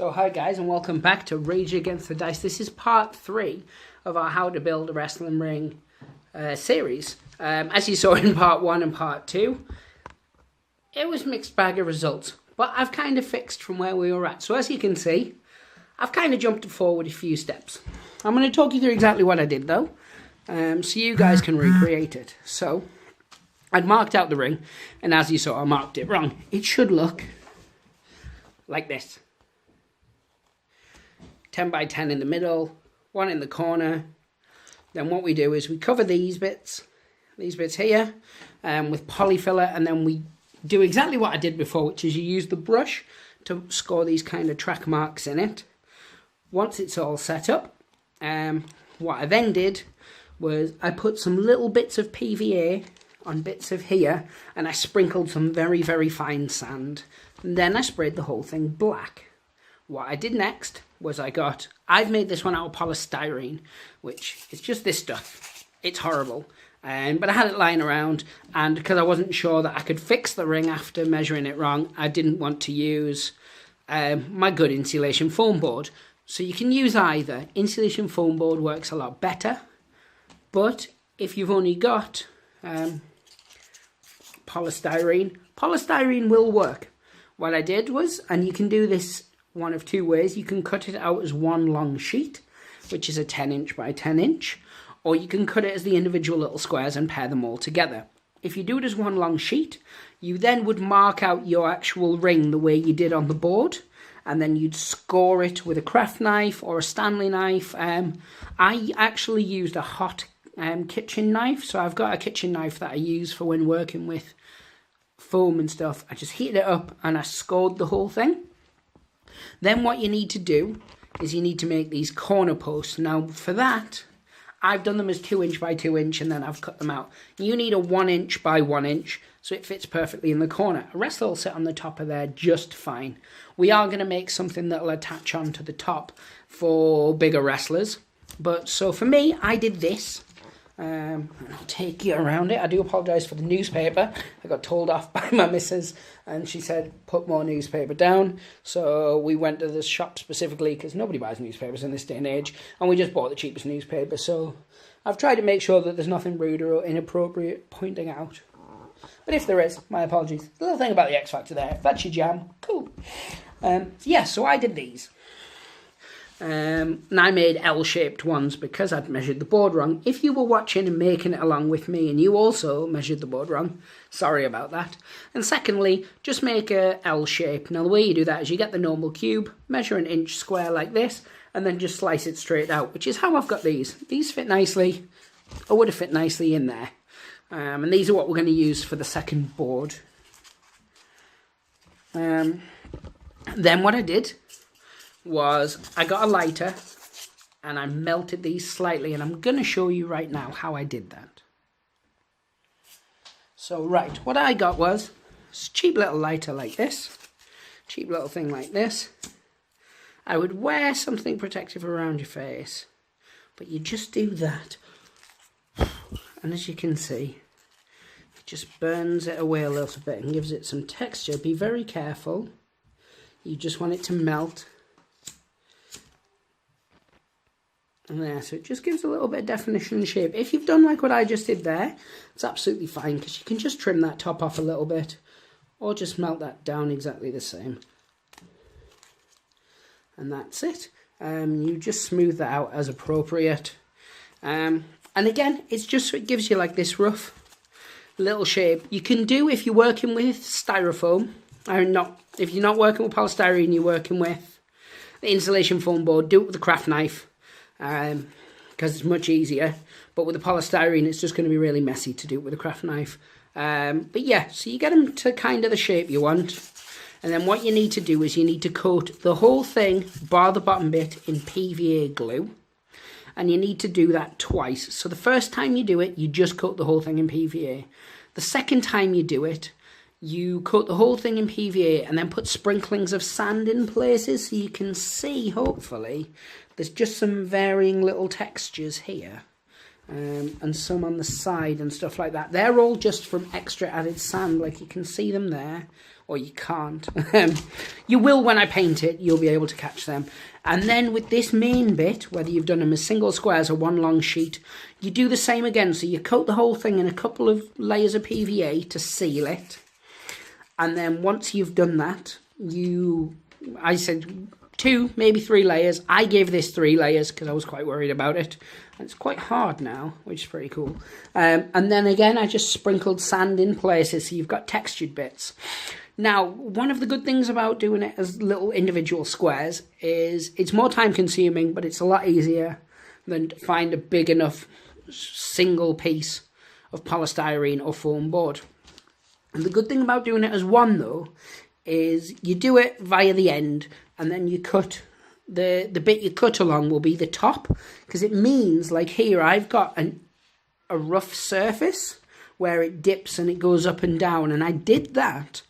So hi guys, and welcome back to Rage Against the Dice. This is part 3 of our How to Build a Wrestling Ring series. As you saw in part 1 and part 2, it was mixed bag of results, but I've kind of fixed from where we were at. So as you can see, I've kind of jumped forward a few steps. I'm going to talk you through exactly what I did though, so you guys can recreate it. So I'd marked out the ring, and as you saw, I marked it wrong. It should look like this. 10 by 10 in the middle, 1 in the corner. Then what we do is we cover these bits here with polyfiller, and then we do exactly what I did before, which is you use the brush to score these kind of track marks in it. Once it's all set up, what I then did was I put some little bits of PVA on bits of here, and I sprinkled some very, very fine sand. And then I sprayed the whole thing black. What I did next was I've made this one out of polystyrene, which is just this stuff. It's horrible. But I had it lying around, and because I wasn't sure that I could fix the ring after measuring it wrong, I didn't want to use my good insulation foam board. So you can use either. Insulation foam board works a lot better, but if you've only got polystyrene will work. What I did was, and you can do this one of two ways, you can cut it out as one long sheet, which is a 10 inch by 10 inch, or you can cut it as the individual little squares and pair them all together. If you do it as one long sheet, you then would mark out your actual ring the way you did on the board, and then you'd score it with a craft knife or a Stanley knife. I actually used a hot kitchen knife, so I've got a kitchen knife that I use for when working with foam and stuff. I just heated it up and I scored the whole thing. Then what you need to do is you need to make these corner posts. Now for that, I've done them as 2 inch by 2 inch, and then I've cut them out. You need a 1 inch by 1 inch, so it fits perfectly in the corner. A wrestler will sit on the top of there just fine. We are going to make something that will attach onto the top for bigger wrestlers. But so for me, I did this. I'll take you around it. I do apologise for the newspaper. I got told off by my missus, and she said put more newspaper down. So we went to the shop specifically because nobody buys newspapers in this day and age, and we just bought the cheapest newspaper. So I've tried to make sure that there's nothing rude or inappropriate pointing out. But if there is, my apologies. The little thing about the X Factor there, if that's your jam, cool. Yeah, so I did these. And I made L-shaped ones because I'd measured the board wrong. If you were watching and making it along with me and you also measured the board wrong, sorry about that. And secondly, just make a L shape. Now the way you do that is you get the normal cube, measure an inch square like this, and then just slice it straight out, which is how I've got these. These fit nicely, or would have fit nicely in there. And these are what we're going to use for the second board. Then what I did was I got a lighter and I melted these slightly, and I'm going to show you right now how I did that. So right, what I got was a cheap little lighter like this, cheap little thing like this. I would wear something protective around your face, but you just do that, and as you can see, it just burns it away a little bit and gives it some texture. Be very careful, you just want it to melt. And there, so it just gives a little bit of definition and shape. If you've done like what I just did there, it's absolutely fine, because you can just trim that top off a little bit, or just melt that down exactly the same. And that's it. You just smooth that out as appropriate. And again, it's just so it gives you like this rough little shape. You can do, if you're working with styrofoam, if you're not working with polystyrene, you're working with the insulation foam board, do it with a craft knife. Because it's much easier, but with the polystyrene it's just going to be really messy to do it with a craft knife. But yeah, so you get them to kind of the shape you want, and then what you need to do is you need to coat the whole thing, bar the bottom bit, in PVA glue, and you need to do that twice. So the first time you do it, you just coat the whole thing in PVA. The second time you do it, you coat the whole thing in PVA and then put sprinklings of sand in places, so you can see, hopefully, there's just some varying little textures here. and some on the side and stuff like that. They're all just from extra added sand, like you can see them there, or you can't. You will when I paint it, you'll be able to catch them. And then with this main bit, whether you've done them as single squares or one long sheet, you do the same again. So you coat the whole thing in a couple of layers of PVA to seal it. And then once you've done that, I said 2, maybe 3 layers. I gave this 3 layers because I was quite worried about it. And it's quite hard now, which is pretty cool. And then again, I just sprinkled sand in places so you've got textured bits. Now, one of the good things about doing it as little individual squares is it's more time consuming, but it's a lot easier than to find a big enough single piece of polystyrene or foam board. And the good thing about doing it as one, though, is you do it via the end, and then you cut, the bit you cut along will be the top, because it means, like here, I've got a rough surface where it dips and it goes up and down, and I did that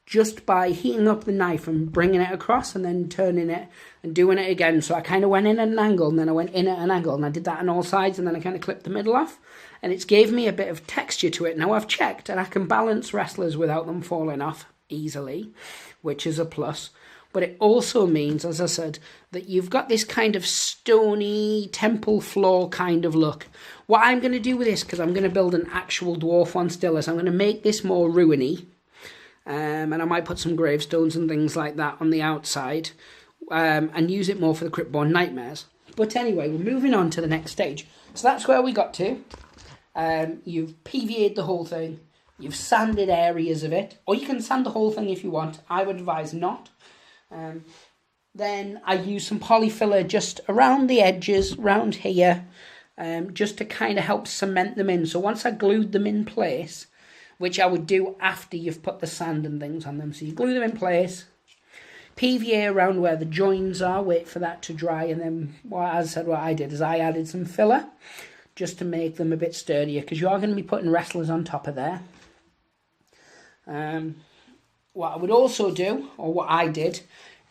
just by heating up the knife and bringing it across and then turning it and doing it again. So I kind of went in at an angle and then I went in at an angle, and I did that on all sides, and then I kind of clipped the middle off, and it's gave me a bit of texture to it. Now I've checked and I can balance wrestlers without them falling off easily, which is a plus. But it also means, as I said, that you've got this kind of stony temple floor kind of look. What I'm going to do with this, because I'm going to build an actual dwarf one still, is I'm going to make this more ruiny. And I might put some gravestones and things like that on the outside, and use it more for the Cryptborn Nightmares. But anyway, we're moving on to the next stage. So that's where we got to. You've PVA'd the whole thing. You've sanded areas of it. Or you can sand the whole thing if you want. I would advise not. Then I use some polyfiller just around the edges, around here, just to kind of help cement them in. So once I glued them in place, which I would do after you've put the sand and things on them. So you glue them in place, PVA around where the joins are, wait for that to dry, and then, what I did is I added some filler just to make them a bit sturdier, because you are going to be putting wrestlers on top of there. What I would also do, or what I did,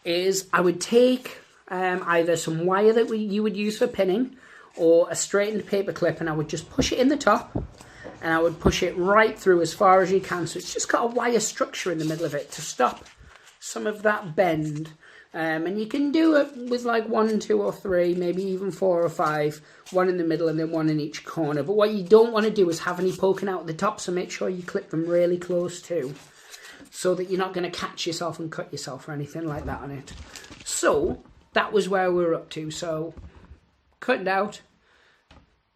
is I would take either some wire that you would use for pinning, or a straightened paper clip, and I would just push it in the top, and I would push it right through as far as you can. So it's just got a wire structure in the middle of it to stop some of that bend. And you can do it with like 1, 2 or 3, maybe even 4 or 5, one in the middle and then one in each corner. But what you don't want to do is have any poking out the top, so make sure you clip them really close too, so that you're not going to catch yourself and cut yourself or anything like that on it. So that was where we were up to. So cut it out,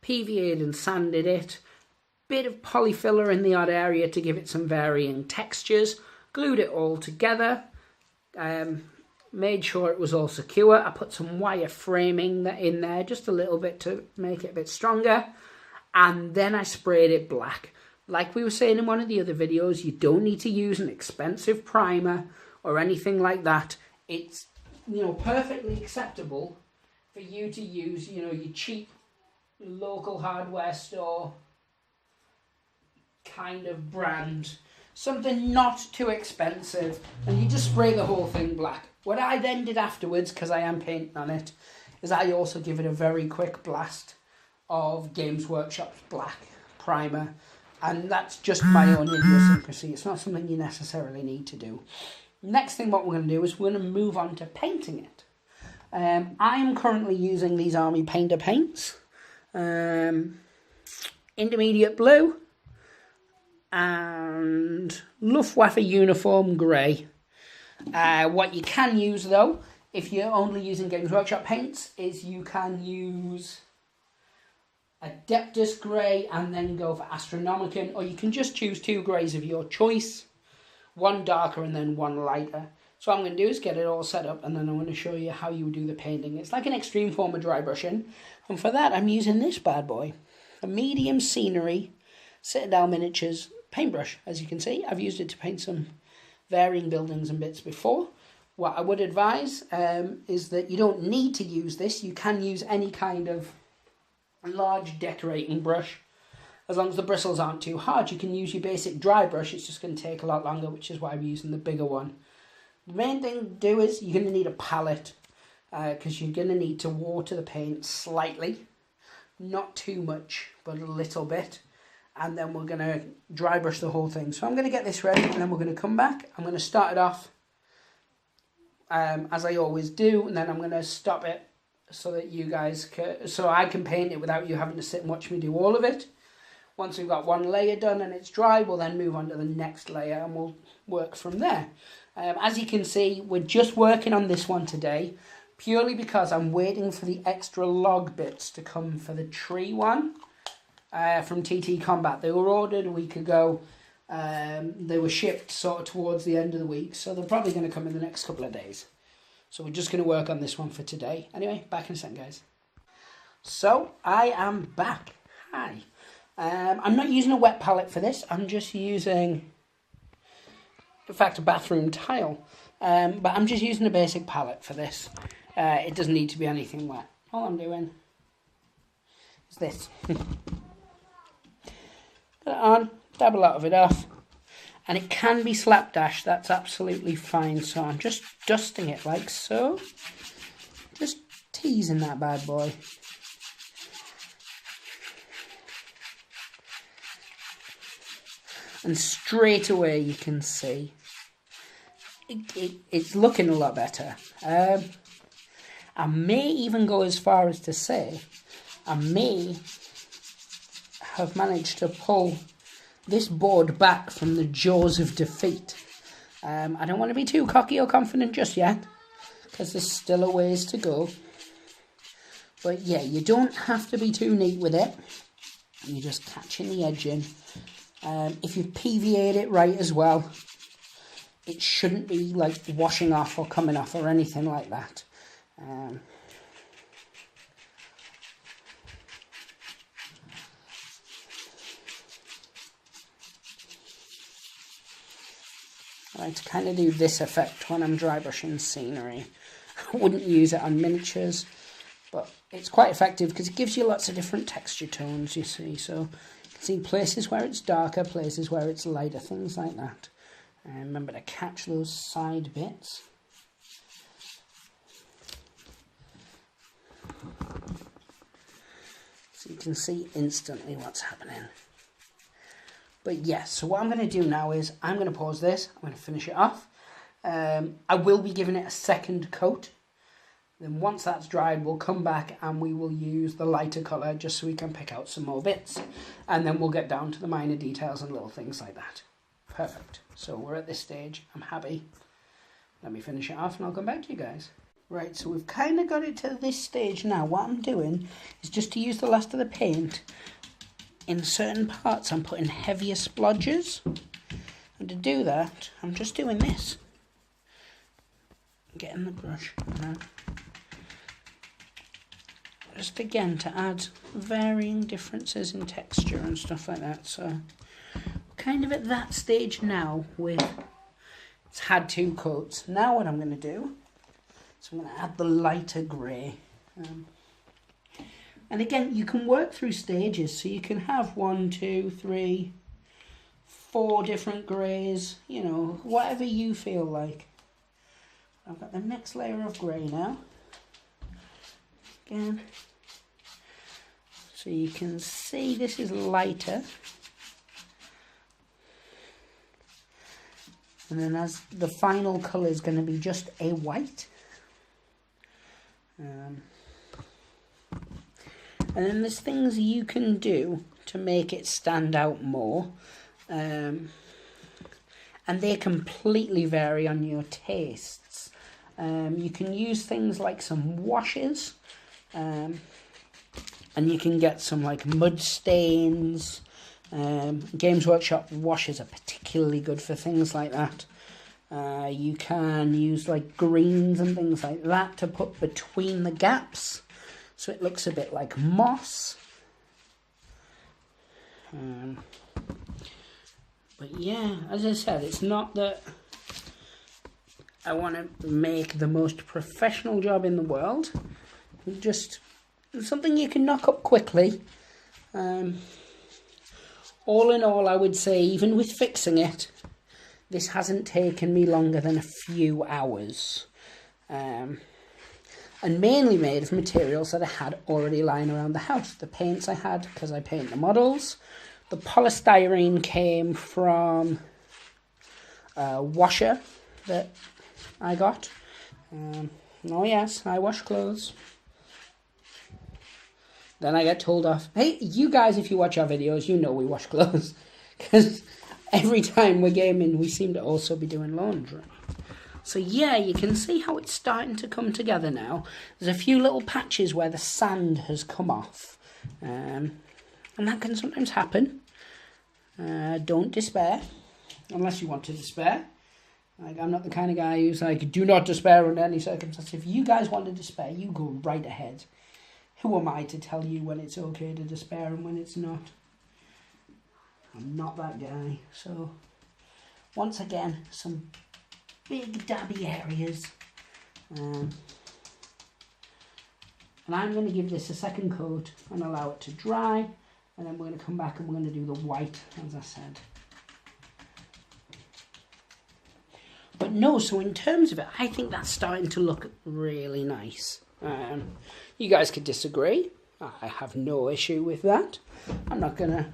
PVA'd and sanded it, bit of polyfiller in the odd area to give it some varying textures, glued it all together, made sure it was all secure. I put some wire framing in there, just a little bit to make it a bit stronger, and then I sprayed it black. Like we were saying in one of the other videos, you don't need to use an expensive primer or anything like that. It's, perfectly acceptable for you to use, your cheap local hardware store kind of brand, something not too expensive, and you just spray the whole thing black. What I then did afterwards, because I am painting on it, is I also give it a very quick blast of Games Workshop's black primer, and that's just my own idiosyncrasy. It's not something you necessarily need to do. Next thing what we're going to do is we're going to move on to painting it. I am currently using these Army Painter paints, Intermediate Blue and Luftwaffe Uniform Grey. What you can use though, if you're only using Games Workshop paints, is you can use Adeptus Grey and then go for Astronomicon, or you can just choose 2 greys of your choice, one darker and then one lighter. So what I'm going to do is get it all set up, and then I'm going to show you how you do the painting. It's like an extreme form of dry brushing, and for that I'm using this bad boy, a medium Scenery Citadel Miniatures paintbrush. As you can see, I've used it to paint some varying buildings and bits before. What I would advise is that you don't need to use this. You can use any kind of large decorating brush. As long as the bristles aren't too hard, you can use your basic dry brush. It's just going to take a lot longer, which is why I'm using the bigger one. The main thing to do is you're going to need a palette, because you're going to need to water the paint slightly not too much, but a little bit. And then we're going to dry brush the whole thing. So I'm going to get this ready, and then we're going to come back. I'm going to start it off as I always do, and then I'm going to stop it so that you guys can, so I can paint it without you having to sit and watch me do all of it. Once we've got one layer done and it's dry, we'll then move on to the next layer and we'll work from there. As you can see, we're just working on this one today, purely because I'm waiting for the extra log bits to come for the tree one from TTCombats. They were ordered a week ago. They were shipped sort of towards the end of the week, so they're probably going to come in the next couple of days. So we're just going to work on this one for today. Anyway, back in a second, guys. So I am back. Hi. I'm not using a wet palette for this. I'm just using, in fact, a bathroom tile. But I'm just using a basic palette for this. It doesn't need to be anything wet. All I'm doing is this. Put it on, dab a lot of it off. And it can be slapdash, that's absolutely fine. So I'm just dusting it like so. Just teasing that bad boy. And straight away you can see it's looking a lot better. I may even go as far as to say I may have managed to pull this board back from the jaws of defeat. I don't want to be too cocky or confident just yet, because there's still a ways to go. But yeah, you don't have to be too neat with it. You're just catching the edge in. If you've PVA'd it right as well, it shouldn't be like washing off or coming off or anything like that. I like to kind of do this effect when I'm dry brushing scenery. I wouldn't use it on miniatures, but it's quite effective because it gives you lots of different texture tones, you see. So you can see places where it's darker, places where it's lighter, things like that. And remember to catch those side bits. So you can see instantly what's happening. But yes, so what I'm going to do now is I'm going to pause this. I'm going to finish it off. I will be giving it a second coat. Then once that's dried, we'll come back and we will use the lighter colour just so we can pick out some more bits. And then we'll get down to the minor details and little things like that. Perfect. So we're at this stage. I'm happy. Let me finish it off and I'll come back to you guys. Right, so we've kind of got it to this stage now. What I'm doing is just to use the last of the paint. In certain parts, I'm putting heavier splodges. And to do that, I'm just doing this. Getting the brush. Just again to add varying differences in texture and stuff like that. So kind of at that stage now with it's had two coats. Now what I'm going to do is I'm going to add the lighter grey. And again, you can work through stages, so you can have 1, 2, 3, 4 different greys, you know, whatever you feel like. I've got the next layer of grey now. Again, so you can see this is lighter. And then as the final colour is going to be just a white. And then there's things you can do to make it stand out more. And they completely vary on your tastes. You can use things like some washes. And you can get some like mud stains. Games Workshop washes are particularly good for things like that. You can use like greens and things like that to put between the gaps. So it looks a bit like moss. But yeah, as I said, it's not that I want to make the most professional job in the world. Just something you can knock up quickly. All in all, I would say, even with fixing it, this hasn't taken me longer than a few hours. and mainly made of materials that I had already lying around the house. The paints I had, because I paint the models. The polystyrene came from a washer that I got. Oh yes, I wash clothes. Then I get told off. Hey, you guys, if you watch our videos, you know we wash clothes. Because every time we're gaming, we seem to also be doing laundry. So yeah, you can see how it's starting to come together now. There's a few little patches where the sand has come off. And that can sometimes happen. Don't despair. Unless you want to despair. Like, I'm not the kind of guy who's like, do not despair under any circumstance. If you guys want to despair, you go right ahead. Who am I to tell you when it's okay to despair and when it's not? I'm not that guy. So, once again, some big dabby areas. And I'm going to give this a second coat and allow it to dry. And then we're going to come back and we're going to do the white, as I said. But no, so in terms of it, I think that's starting to look really nice. You guys could disagree. I have no issue with that. I'm not going to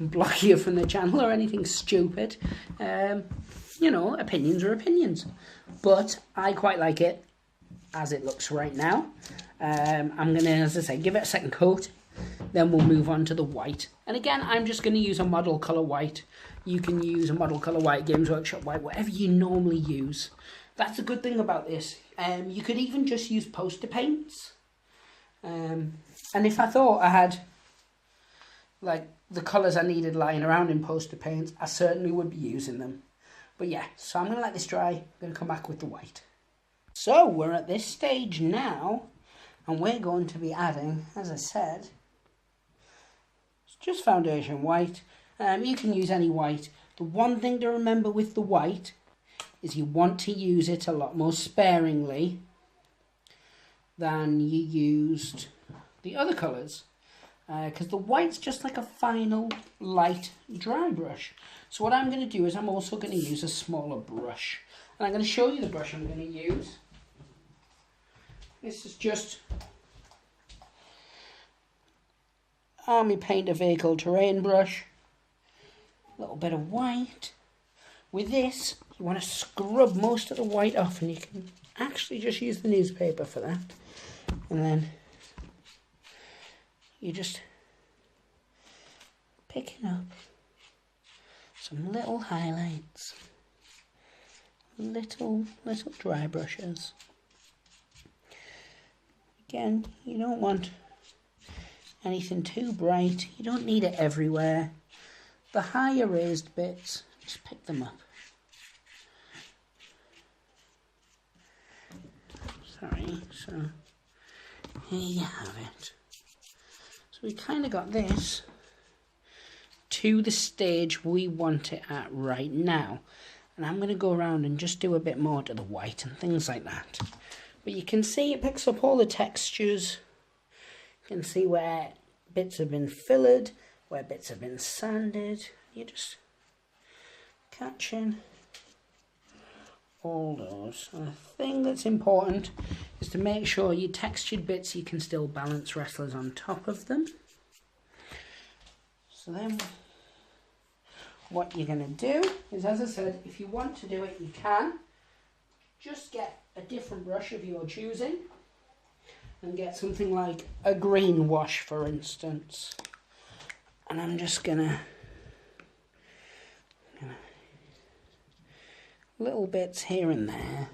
block you from the channel or anything stupid. You know, opinions are opinions. But I quite like it as it looks right now. I'm going to, as I say, give it a second coat. Then we'll move on to the white. And again, I'm just going to use a model colour white. You can use a model colour white, Games Workshop white, whatever you normally use. That's a good thing about this. You could even just use poster paints. And if I thought I had like the colours I needed lying around in poster paints, I certainly would be using them. But yeah, so I'm going to let this dry. I'm going to come back with the white. So we're at this stage now, and we're going to be adding, as I said, it's just foundation white. You can use any white. The one thing to remember with the white is you want to use it a lot more sparingly than you used the other colours. Because the white's just like a final light dry brush. So what I'm going to do is I'm also going to use a smaller brush. And I'm going to show you the brush I'm going to use. This is just Army Painter Vehicle Terrain brush. A little bit of white. With this, you want to scrub most of the white off, and you can actually just use the newspaper for that. And then you just picking up some little highlights, little dry brushes. Again, you don't want anything too bright. You don't need it everywhere. The higher raised bits, just pick them up. Sorry, so here you have it. So we kind of got this to the stage we want it at right now. And I'm going to go around and just do a bit more to the white and things like that. But you can see it picks up all the textures. You can see where bits have been fillered, where bits have been sanded. You're just catching all those. And the thing that's important is to make sure your textured bits, you can still balance wrestlers on top of them. So then what you're going to do is, as I said, if you want to do it, you can. Just get a different brush of your choosing and get something like a green wash, for instance. And I'm just gonna little bits here and there.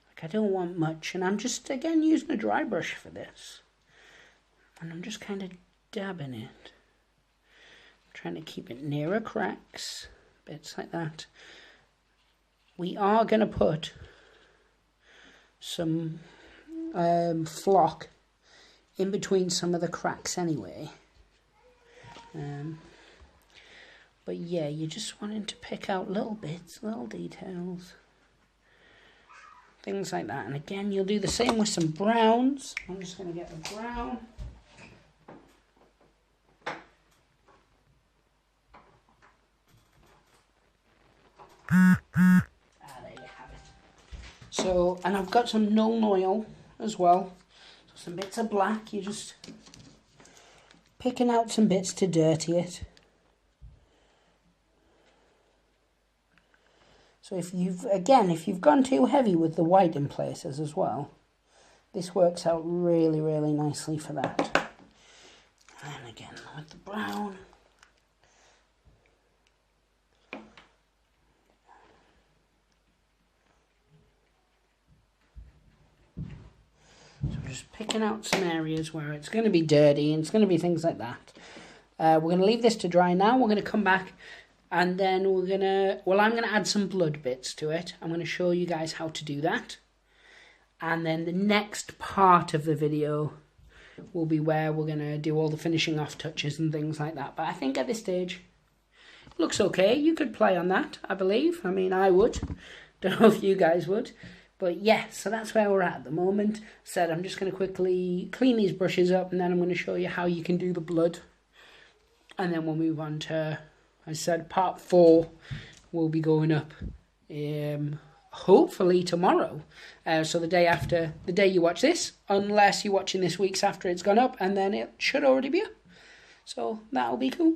Like, I don't want much, and I'm just again using a dry brush for this. And I'm just kind of dabbing it. Trying to keep it nearer cracks, bits like that. We are going to put some flock in between some of the cracks anyway. But yeah, you're just wanting to pick out little bits, little details, things like that. And again, you'll do the same with some browns. I'm just going to get the brown. and I've got some Null Oil as well. So some bits of black, you're just picking out some bits to dirty it. So if you've gone too heavy with the white in places as well, this works out really, really nicely for that. And again with the brown. So we're just picking out some areas where it's going to be dirty and it's going to be things like that. We're going to leave this to dry now. We're going to come back and then I'm going to add some blood bits to it. I'm going to show you guys how to do that. And then the next part of the video will be where we're going to do all the finishing off touches and things like that. But I think at this stage, it looks okay. You could play on that, I believe. I mean, I would. Don't know if you guys would. But yeah, so that's where we're at the moment. Said I'm just going to quickly clean these brushes up and then I'm going to show you how you can do the blood. And then we'll move on to, I said, part 4 will be going up hopefully tomorrow. So the day after, the day you watch this, unless you're watching this week's after it's gone up, and then it should already be up. So that'll be cool.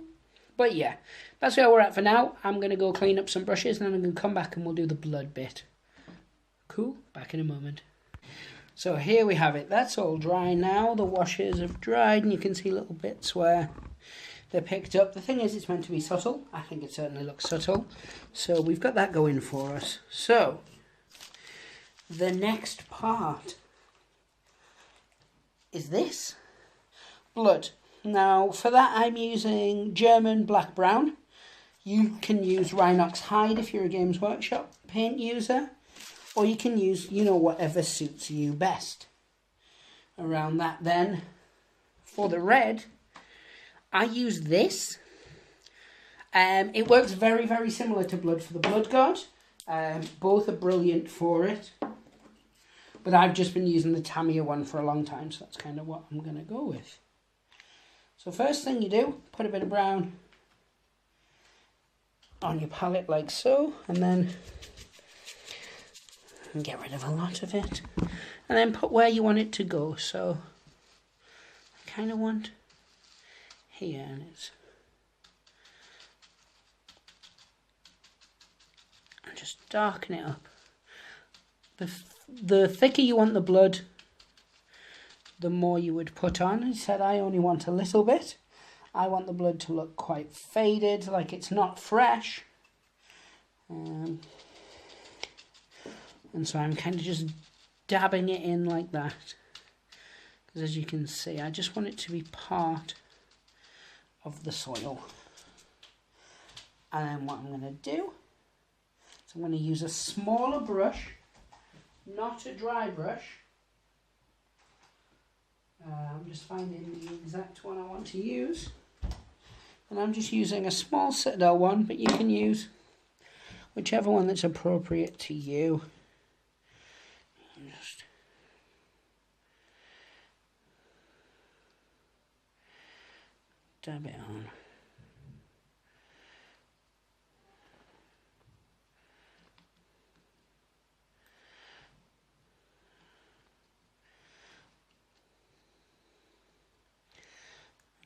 But yeah, that's where we're at for now. I'm going to go clean up some brushes and then I'm going to come back and we'll do the blood bit. Cool, back in a moment. So here we have it. That's all dry now. The washes have dried and you can see little bits where they're picked up. The thing is, it's meant to be subtle. I think it certainly looks subtle. So we've got that going for us. So the next part is this. Blood. Now for that I'm using German black brown. You can use Rhinox hide if you're a Games Workshop paint user. Or you can use, whatever suits you best. Around that then, for the red, I use this. It works very, very similar to Blood for the Blood God. Both are brilliant for it. But I've just been using the Tamiya one for a long time, so that's kind of what I'm going to go with. So first thing you do, put a bit of brown on your palette like so, and then get rid of a lot of it. And then put where you want it to go. So I kind of want here, and it's and just darken it up. The thicker you want the blood, the more you would put on. I said I only want a little bit. I want the blood to look quite faded, like it's not fresh. And so I'm kind of just dabbing it in like that. Because as you can see, I just want it to be part of the soil. And then what I'm going to do is I'm going to use a smaller brush, not a dry brush. I'm just finding the exact one I want to use. And I'm just using a small Citadel one, but you can use whichever one that's appropriate to you. Just dab it on.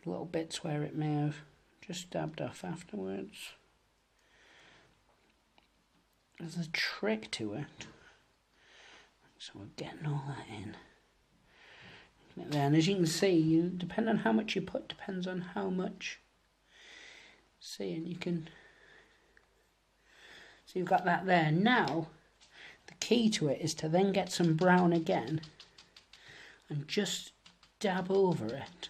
Little bits where it may have just dabbed off afterwards. There's a trick to it. So we're getting all that in. And as you can see, depending on how much you put, depends on how much. See, and you can. So you've got that there. Now, the key to it is to then get some brown again and just dab over it.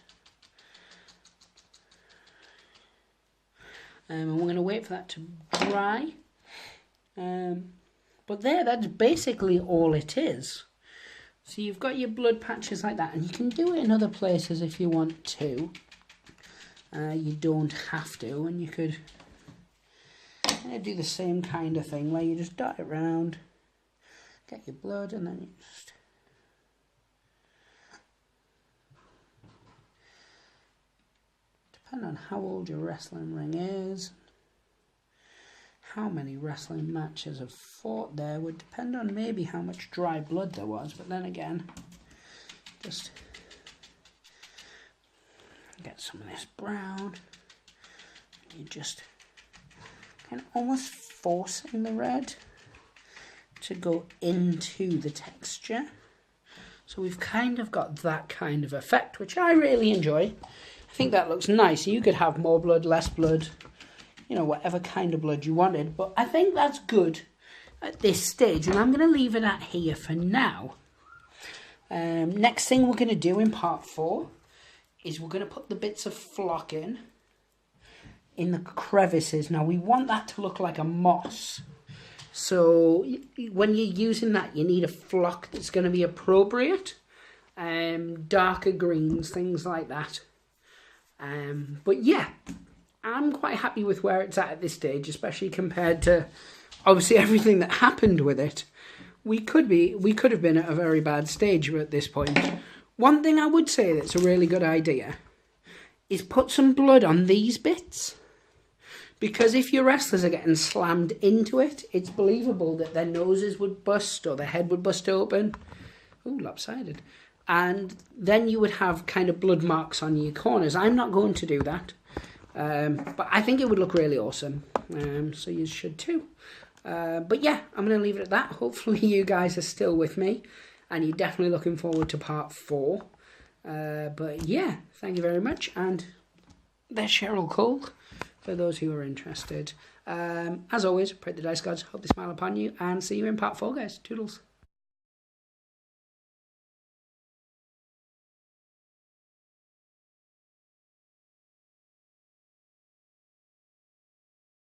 And we're going to wait for that to dry. But that's basically all it is. So you've got your blood patches like that, and you can do it in other places if you want to. You don't have to, and you could do the same kind of thing where you just dot it round, get your blood, and then you just depending on how old your wrestling ring is, how many wrestling matches I've fought there would depend on maybe how much dry blood there was, but then again, just get some of this brown. You just kind of almost forcing the red to go into the texture. So we've kind of got that kind of effect, which I really enjoy. I think that looks nice. You could have more blood, less blood, you know, whatever kind of blood you wanted. But I think that's good at this stage, and I'm going to leave it at here for now. Next thing we're going to do in part 4 is we're going to put the bits of flock in the crevices. Now we want that to look like a moss. So when you're using that, you need a flock that's going to be appropriate. Darker greens, things like that. But yeah, I'm quite happy with where it's at this stage, especially compared to obviously everything that happened with it. We could have been at a very bad stage at this point. One thing I would say that's a really good idea is put some blood on these bits. Because if your wrestlers are getting slammed into it, it's believable that their noses would bust or their head would bust open. Ooh, lopsided. And then you would have kind of blood marks on your corners. I'm not going to do that. But I think it would look really awesome. So you should too. But yeah, I'm going to leave it at that. Hopefully you guys are still with me. And you're definitely looking forward to part 4. But yeah, thank you very much. And there's Cheryl Cole, for those who are interested. As always, pray the dice gods hope they smile upon you, and see you in part 4, guys. Toodles.